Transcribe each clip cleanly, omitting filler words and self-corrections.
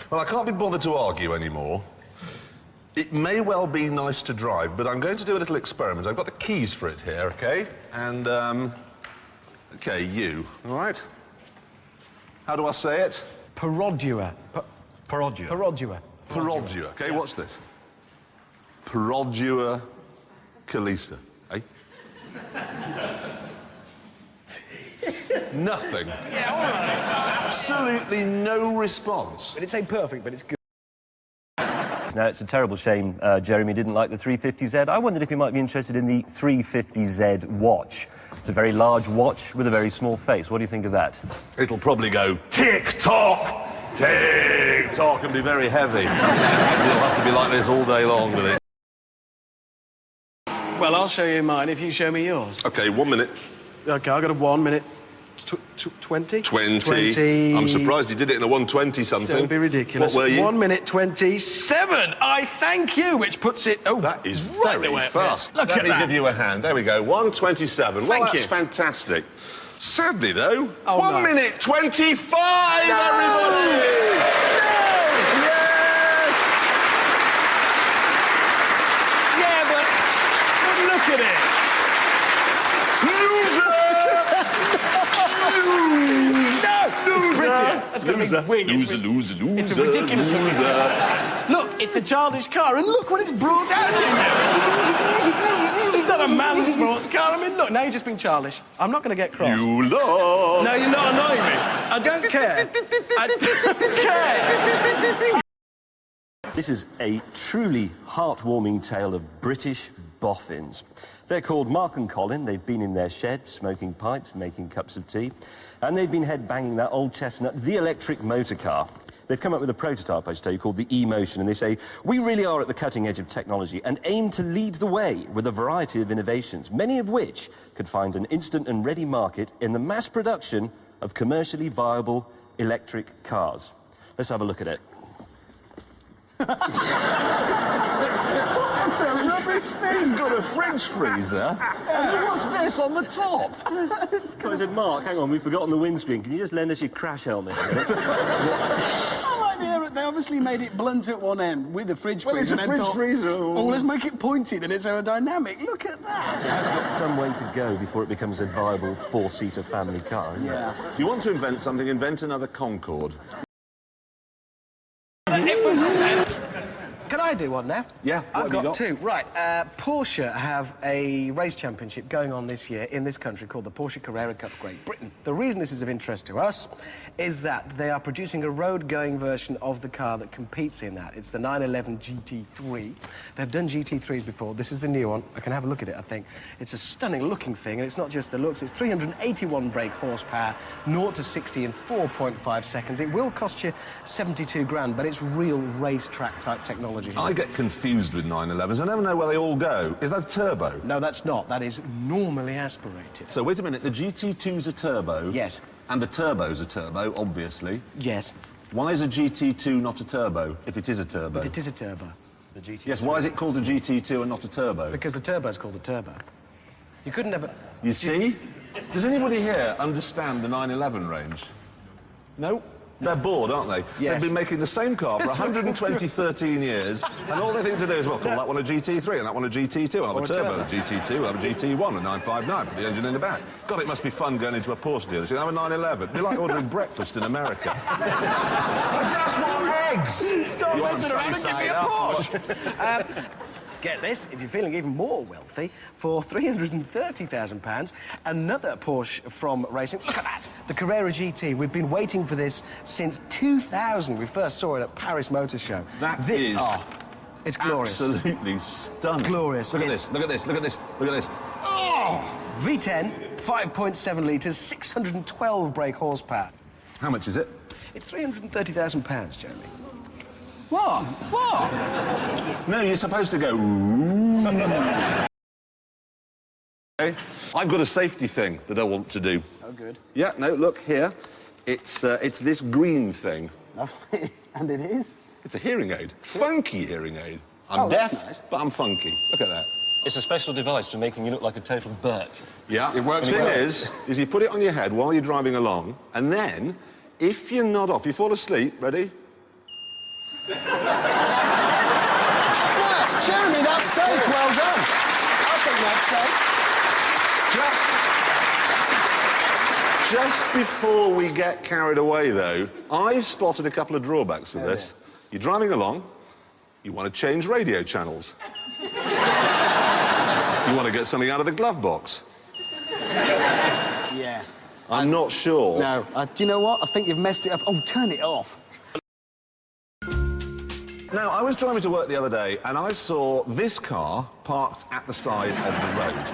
Well, I can't be bothered to argue anymore. It may well be nice to drive, but I'm going to do a little experiment. I've got the keys for it here, OK? And, OK, you, all right? How do I say it? Perodua. Perodua. Perodua. Perodua, OK? What's this? Perodua Calisa, eh? Nothing. Yeah, all right. Absolutely no response. But it's ain't perfect, but it's good. Now, it's a terrible shame Jeremy didn't like the 350Z. I wondered if he might be interested in the 350Z watch. It's a very large watch with a very small face. What do you think of that? It'll probably go tick-tock, tick-tock, and be very heavy. You'll have to be like this all day long with it. Well, I'll show you mine if you show me yours. OK, 1 minute. OK, I got a 1 minute. 20? 20. I'm surprised you did it in a 120-something. Don't be ridiculous. What were you? 1 minute 27. I thank you, which puts it... Oh, that is right very fast. Look at that. Let me give you a hand. There we go. 127. Well, Thank you. that's fantastic. Sadly, though, Oh, 1 no. minute 25, No! everybody! Yes! Yeah, but look at it. That's going to be wing. Loser. It's a ridiculous looking car. Look, it's a childish car, and look what it's brought out in there. It's not a man's sports car. I mean, look, now you're just being childish. I'm not going to get cross. You lost. No, you're not annoying me. I don't care. I don't care. This is a truly heartwarming tale of British boffins. They're called Mark and Colin. They've been in their shed, smoking pipes, making cups of tea, and they've been head-banging that old chestnut, the electric motor car. They've come up with a prototype, I should tell you, called the E-Motion, and they say, we really are at the cutting edge of technology and aim to lead the way with a variety of innovations, many of which could find an instant and ready market in the mass production of commercially viable electric cars. Let's have a look at it. It's a rubbish thing. It's got a fridge freezer. And what's this on the top? I said, Mark, hang on, we've forgotten the windscreen. Can you just lend us your crash helmet? I like they obviously made it blunt at one end with the fridge freezer. Well, it's a and then fridge thought, freezer. Oh, let's make it pointy, then it's aerodynamic. Look at that. It has got some way to go before it becomes a viable four-seater family car, isn't it? If you want to invent something, invent another Concorde. It was... Can I do one now? Yeah, what I've have you got two. Right, Porsche have a race championship going on this year in this country called the Porsche Carrera Cup Great Britain. The reason this is of interest to us is that they are producing a road-going version of the car that competes in that. It's the 911 GT3. They've done GT3s before. This is the new one. I can have a look at it, I think. It's a stunning-looking thing, and it's not just the looks. It's 381 brake horsepower, 0 to 60 in 4.5 seconds. It will cost you 72 grand, but it's real racetrack-type technology. I get confused with 911s. I never know where they all go. Is that a turbo? No, that's not. That is normally aspirated. So, wait a minute. The GT2's a turbo? Yes. And the turbo's a turbo, obviously. Yes. Why is a GT2 not a turbo, if it is a turbo? But it is a turbo. The GT. Yes, why is it called a GT2 and not a turbo? Because the turbo's called a turbo. You couldn't have... You see? Does anybody here understand the 911 range? No? They're bored, aren't they? Yes. They've been making the same car for 13 years, and all they think to do is, well, call that one a GT3 and that one a GT2, and I'll have a turbo, a GT2, I'll have a GT1, a 959, put the engine in the back. God, it must be fun going into a Porsche dealership. Have a 911. It'd be like ordering breakfast in America. I just want eggs! Stop You messing around and give me a Porsche! Get this, if you're feeling even more wealthy, for £330,000, another Porsche from racing. Look at that, the Carrera GT. We've been waiting for this since 2000. We first saw it at Paris Motor Show. That is it's glorious. Absolutely stunning. Glorious. Look at this, look at this, look at this, look at this. Oh! V10, 5.7 litres, 612 brake horsepower. How much is it? It's £330,000, Jeremy. What? What? No, you're supposed to go... Okay. I've got a safety thing that I want to do. Oh, good. Yeah, no, look here. It's this green thing. And it is? It's a hearing aid. Funky hearing aid. I'm deaf, nice. but I'm funky. Look at that. It's a special device for making you look like a total Burke. Yeah. It works The thing well. is you put it on your head while you're driving along, and then, if you're not off, you fall asleep, ready? Yeah, Jeremy, that's safe. Well done. I think that's safe. Just before we get carried away, though, I've spotted a couple of drawbacks with this. You're driving along, you want to change radio channels. You want to get something out of the glove box. Yeah. I'm not sure. No. Do you know what? I think you've messed it up. Oh, turn it off. Now, I was driving to work the other day and I saw this car parked at the side of the road.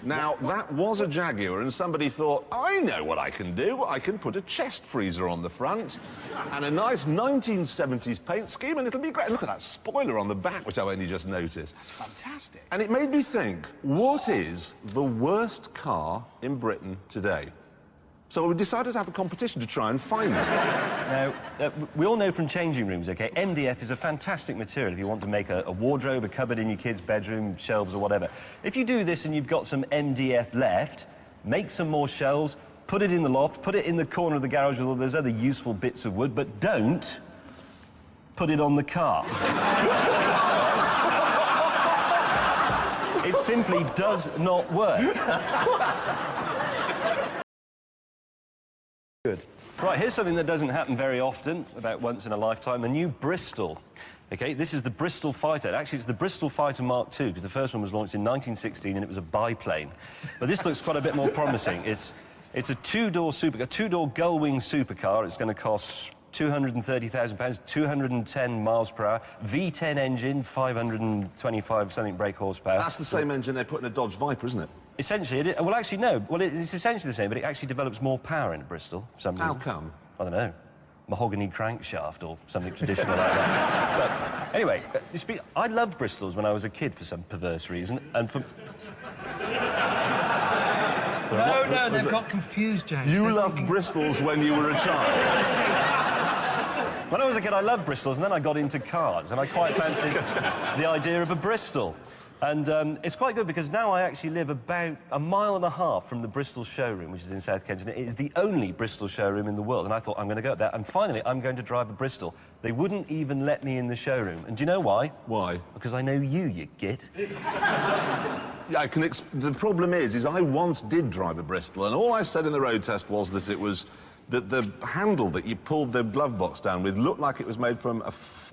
Now, that was a Jaguar, and somebody thought, I know what I can do. I can put a chest freezer on the front and a nice 1970s paint scheme, and it'll be great. Look at that spoiler on the back, which I've only just noticed. That's fantastic. And it made me think, what is the worst car in Britain today? So we decided to have a competition to try and find them. Now, we all know from changing rooms, OK, MDF is a fantastic material if you want to make a wardrobe, a cupboard in your kid's bedroom, shelves or whatever. If you do this and you've got some MDF left, make some more shelves, put it in the loft, put it in the corner of the garage with all those other useful bits of wood, but don't put it on the car. It simply does not work. Good. Right, here's something that doesn't happen very often, about once in a lifetime, a new Bristol. OK, this is the Bristol Fighter. Actually, it's the Bristol Fighter Mark II, because the first one was launched in 1916 and it was a biplane. But this looks quite a bit more promising. It's a two-door gull-wing supercar. It's going to cost £230,000, 210 miles per hour, V10 engine, 525 something brake horsepower. That's the same engine they put in a Dodge Viper, isn't it? Essentially, well, actually, no. Well, it's essentially the same, but it actually develops more power in a Bristol. For some reason. How come? I don't know. Mahogany crankshaft or something traditional like that. But anyway, I loved Bristols when I was a kid for some perverse reason, and for... No, they've got confused, James. You loved Bristols when you were a child. When I was a kid, I loved Bristols, and then I got into cars, and I quite fancied the idea of a Bristol. And it's quite good because now I actually live about a mile and a half from the Bristol showroom, which is in South Kensington. It is the only Bristol showroom in the world, and I thought, I'm going to go there, and finally, I'm going to drive a Bristol. They wouldn't even let me in the showroom. And do you know why? Why? Because I know you git. Yeah, the problem is I once did drive a Bristol, and all I said in the road test was that it was that the handle that you pulled the glove box down with looked like it was made from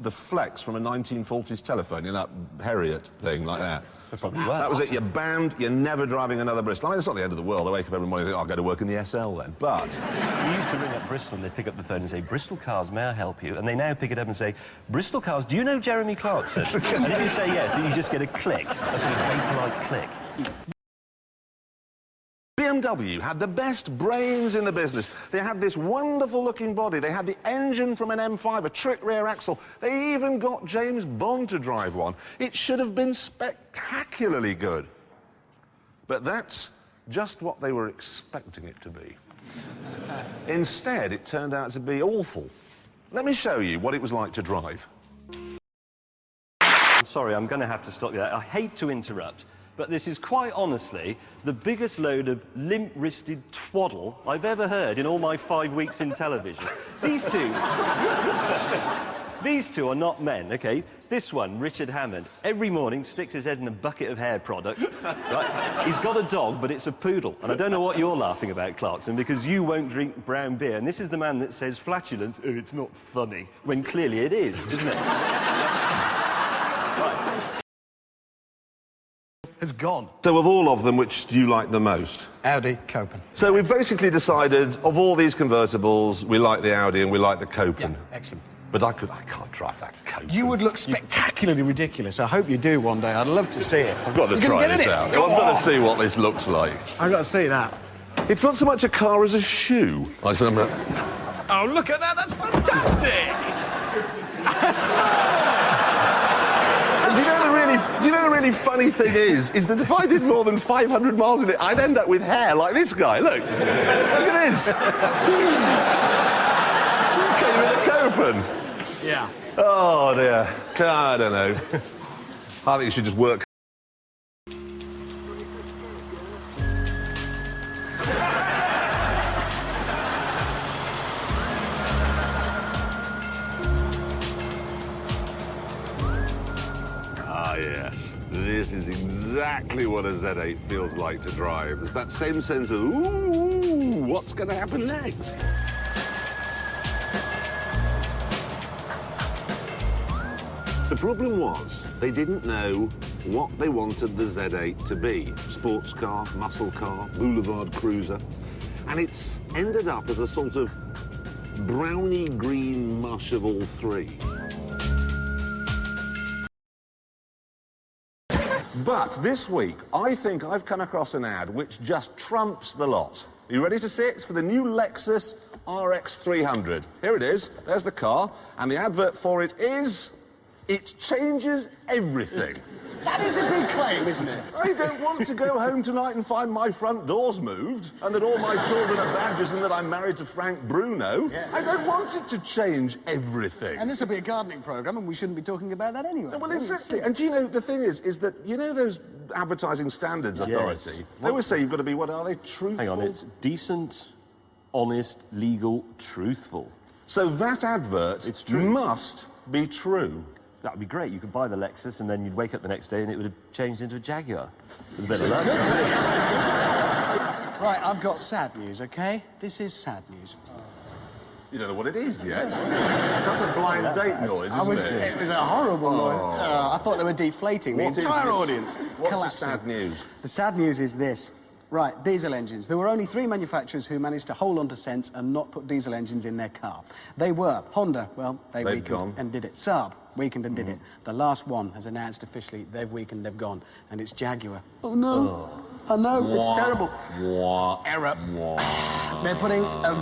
the flex from a 1940s telephone, you know, that Harriet thing like that. Probably was. That was it. You're banned. You're never driving another Bristol. I mean, it's not the end of the world. I wake up every morning and think, I'll go to work in the SL then. But we used to ring up Bristol and they'd pick up the phone and say, Bristol Cars, may I help you? And they now pick it up and say, Bristol Cars, do you know Jeremy Clarkson? And if you say yes, then you just get a click. That's a very polite click. BMW had the best brains in the business. They had this wonderful-looking body. They had the engine from an M5, a trick rear axle. They even got James Bond to drive one. It should have been spectacularly good. But that's just what they were expecting it to be. Instead, it turned out to be awful. Let me show you what it was like to drive. I'm sorry, I'm going to have to stop you there. I hate to interrupt, but this is quite honestly the biggest load of limp-wristed twaddle I've ever heard in all my 5 weeks in television. These two are not men, OK? This one, Richard Hammond, every morning sticks his head in a bucket of hair product. Right? He's got a dog, but it's a poodle. And I don't know what you're laughing about, Clarkson, because you won't drink brown beer. And this is the man that says flatulence, oh, it's not funny, when clearly it is, isn't it? Has gone. So of all of them, which do you like the most? Audi Copen. So we've basically decided, of all these convertibles, we like the Audi and we like the Copen. Yeah, excellent. But I can't drive that Copen. You would look spectacularly ridiculous. I hope you do one day. I'd love to see it. I've got to try this out. I've got to see what this looks like. I've got to see that. It's not so much a car as a shoe. I said, Oh, look at that. That's fantastic. Do you know the really funny thing is that if I did more than 500 miles in it, I'd end up with hair like this guy. Look. Look at this. Came with a Copen. Yeah. Oh, dear. I don't know. I think you should just work. exactly what a Z8 feels like to drive. There's that same sense of, ooh, what's going to happen next? The problem was, they didn't know what they wanted the Z8 to be. Sports car, muscle car, boulevard cruiser. And it's ended up as a sort of brownie green mush of all three. But this week, I think I've come across an ad which just trumps the lot. Are you ready to see it? It's for the new Lexus RX 300. Here it is. There's the car. And the advert for it is... it changes everything. That is a big claim, isn't it? I don't want to go home tonight and find my front doors moved and that all my children are badgers and that I'm married to Frank Bruno. Yeah. I don't want it to change everything. And this will be a gardening programme and we shouldn't be talking about that anyway. No, well, exactly. And do you know, the thing is that, you know those Advertising Standards Authority? Yes. They always say you've got to be, what are they, truthful? Hang on, it's decent, honest, legal, truthful. So that advert It's true. must be true. That would be great. You could buy the Lexus and then you'd wake up the next day and it would have changed into a Jaguar. With a bit of luck. Right, I've got sad news, OK? This is sad news. You don't know what it is yet. That's a blind date noise, isn't it? It was a horrible noise. I thought they were deflating What the is entire this? audience. What's collapsing. the sad news? The sad news is this. Right, diesel engines. There were only 3 manufacturers who managed to hold on to sense and not put diesel engines in their car. They were Honda, well, they've weakened gone. and did it. Saab, weakened and did it. The last one has announced officially they've weakened, they've gone, and it's Jaguar. Oh, no. I know, it's terrible. Error. They're putting a...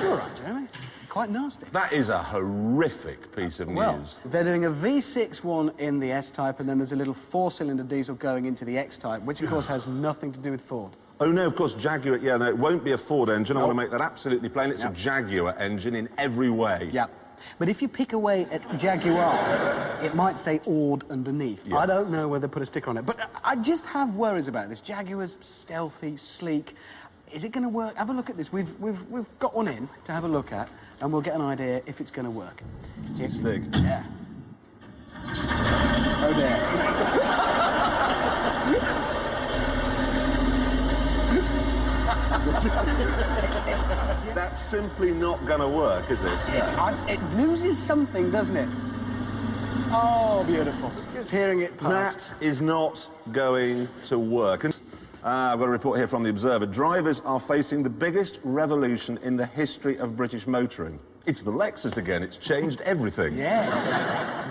You're all right, Jeremy. Quite nasty. That is a horrific piece of Well, news. they're doing a V6 one in the S-Type, and then there's a little 4-cylinder diesel going into the X-Type, which, of course, has nothing to do with Ford. Oh, no, of course, Jaguar, yeah, no, it won't be a Ford engine. I want to make that absolutely plain. It's a Jaguar engine in every way. Yeah. But if you pick away at Jaguar, it might say Ord underneath. Yeah. I don't know whether to put a sticker on it. But I just have worries about this. Jaguar's stealthy, sleek. Is it going to work? Have a look at this. We've got one in to have a look at, and we'll get an idea if it's going to work. It's a stick. Yeah. Oh, there. That's simply not going to work, is it? It loses something, doesn't it? Oh, beautiful. Just hearing it pass. That is not going to work. And, I've got a report here from the Observer. Drivers are facing the biggest revolution in the history of British motoring. It's the Lexus again. It's changed everything. Yes.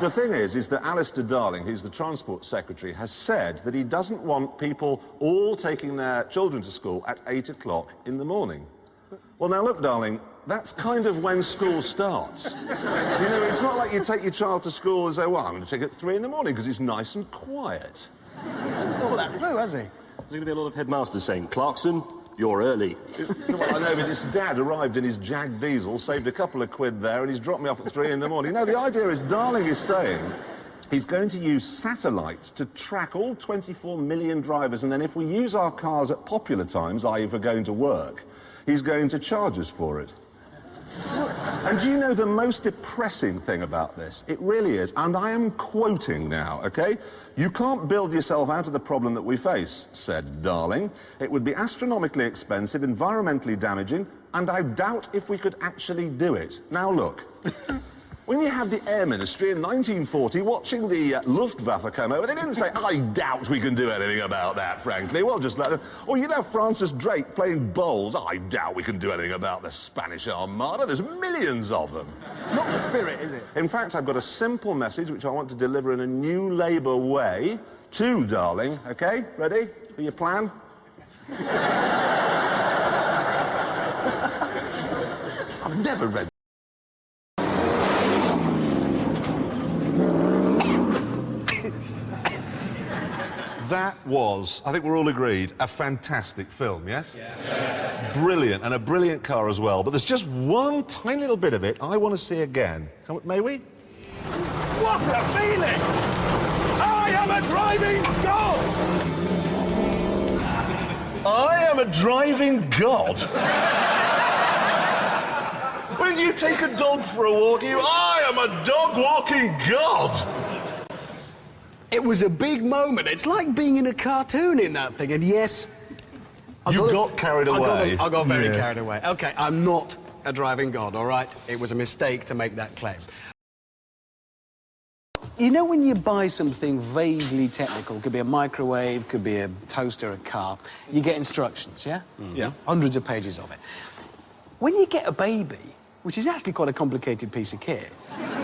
The thing is that Alistair Darling, who's the Transport Secretary, has said that he doesn't want people all taking their children to school at 8 o'clock in the morning. Well, now, look, darling, that's kind of when school starts. You know, it's not like you take your child to school and say, well, I'm going to take it at 3 in the morning because it's nice and quiet. He's thought that through, has he? There's going to be a lot of headmasters saying, Clarkson, you're early. Well, I know, but his dad arrived in his Jag diesel, saved a couple of quid there, and he's dropped me off at 3 in the morning. No, the idea is, Darling is saying he's going to use satellites to track all 24 million drivers, and then if we use our cars at popular times, i.e. if we're going to work, he's going to charge us for it. And do you know the most depressing thing about this? It really is, and I am quoting now, OK? You can't build yourself out of the problem that we face, said Darling. It would be astronomically expensive, environmentally damaging, and I doubt if we could actually do it. Now, look. When you had the Air Ministry in 1940 watching the Luftwaffe come over, they didn't say, I doubt we can do anything about that, frankly. We'll just let them... Or you'd have Francis Drake playing bowls. I doubt we can do anything about the Spanish Armada. There's millions of them. It's not the spirit, is it? In fact, I've got a simple message which I want to deliver in a new Labour way to Darling. OK? Ready? For your plan? I've never read... That was, I think we're all agreed, a fantastic film, yes? Yes. Brilliant, and a brilliant car as well. But there's just one tiny little bit of it I want to see again. May we? What a feeling! I am a driving god! I am a driving god. When you take a dog for a walk, I am a dog-walking god. It was a big moment. It's like being in a cartoon in that thing. And yes, You got carried away. I got very carried away. Okay, I'm not a driving god, all right? It was a mistake to make that claim. You know when you buy something vaguely technical, could be a microwave, could be a toaster, a car, you get instructions, yeah? Yeah. Hundreds of pages of it. When you get a baby, which is actually quite a complicated piece of kit,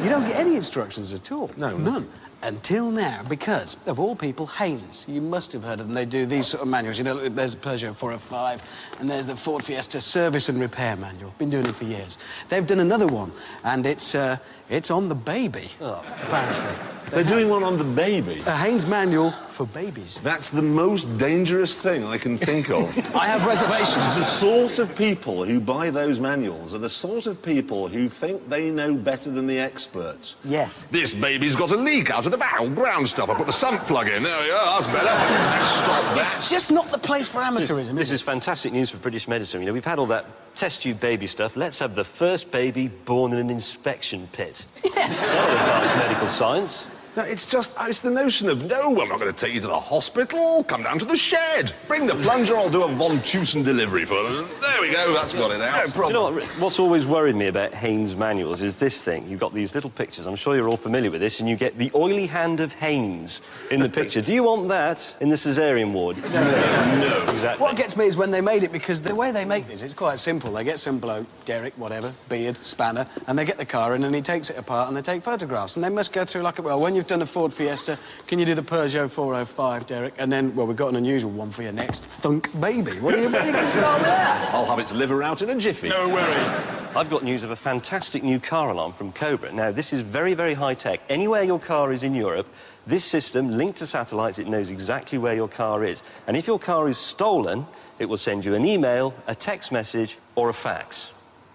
you don't get any instructions at all. No. None. Until now, because, of all people, Haynes. You must have heard of them. They do these sort of manuals. You know, there's Peugeot 405, and there's the Ford Fiesta Service and Repair Manual. Been doing it for years. They've done another one, and it's on the baby, apparently. They're doing one on the baby. A Haynes manual for babies. That's the most dangerous thing I can think of. I have reservations. The sort of people who buy those manuals are the sort of people who think they know better than the experts. Yes. This baby's got a leak out of the barrel. Brown stuff. I put the sump plug in. There we go. That's better. Stop that. It's just not the place for amateurism. This is fantastic news for British medicine. You know, we've had all that test tube baby stuff. Let's have the first baby born in an inspection pit. Yes. Well, advanced medical science. No, it's the notion of, no, I'm not going to take you to the hospital. Come down to the shed. Bring the plunger, I'll do a Von Tusen delivery for them. There we go, that's got it out. No problem. You know what's always worried me about Haynes manuals is this thing. You've got these little pictures. I'm sure you're all familiar with this, and you get the oily hand of Haynes in the picture. Do you want that in the caesarean ward? No. Exactly. What gets me is when they made it, because the way they make this, it's quite simple. They get some bloke, Derek, whatever, beard, spanner, and they get the car in and he takes it apart and they take photographs. And they must go through like a, well, when you've done a Ford Fiesta, can you do the Peugeot 405, Derek? And then, well, we've got an unusual one for you next. Thunk baby. What do you think? Start there. I'll have its liver out in a jiffy. No worries. I've got news of a fantastic new car alarm from Cobra. Now, this is very, very high-tech. Anywhere your car is in Europe, this system, linked to satellites, it knows exactly where your car is. And if your car is stolen, it will send you an email, a text message, or a fax.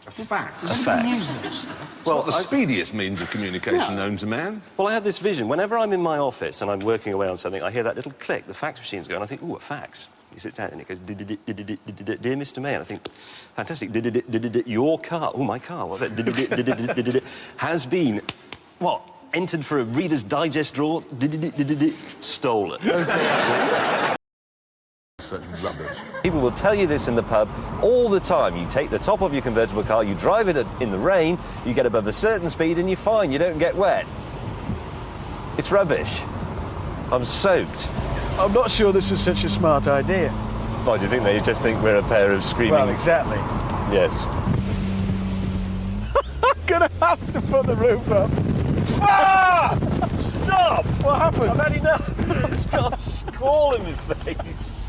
A fact. A fax. Use this stuff. Well, the speediest means of communication known to man. Well, I had this vision. Whenever I'm in my office and I'm working away on something, I hear that little click, the fax machine's going, I think, ooh, a fax. He sits down and it goes, dear Mr. May, and I think, fantastic, your car, oh, my car, what's that, has been, what, entered for a Reader's Digest drawer, stolen. Such rubbish. People will tell you this in the pub all the time. You take the top of your convertible car, you drive it in the rain, you get above a certain speed and you're fine, you don't get wet. It's rubbish. I'm soaked. I'm not sure this is such a smart idea. Why, do you think they just think we're a pair of screaming... Well, exactly. Yes. I'm gonna have to put the roof up. Ah! Stop! What happened? I've had enough. It's got a squall in my face.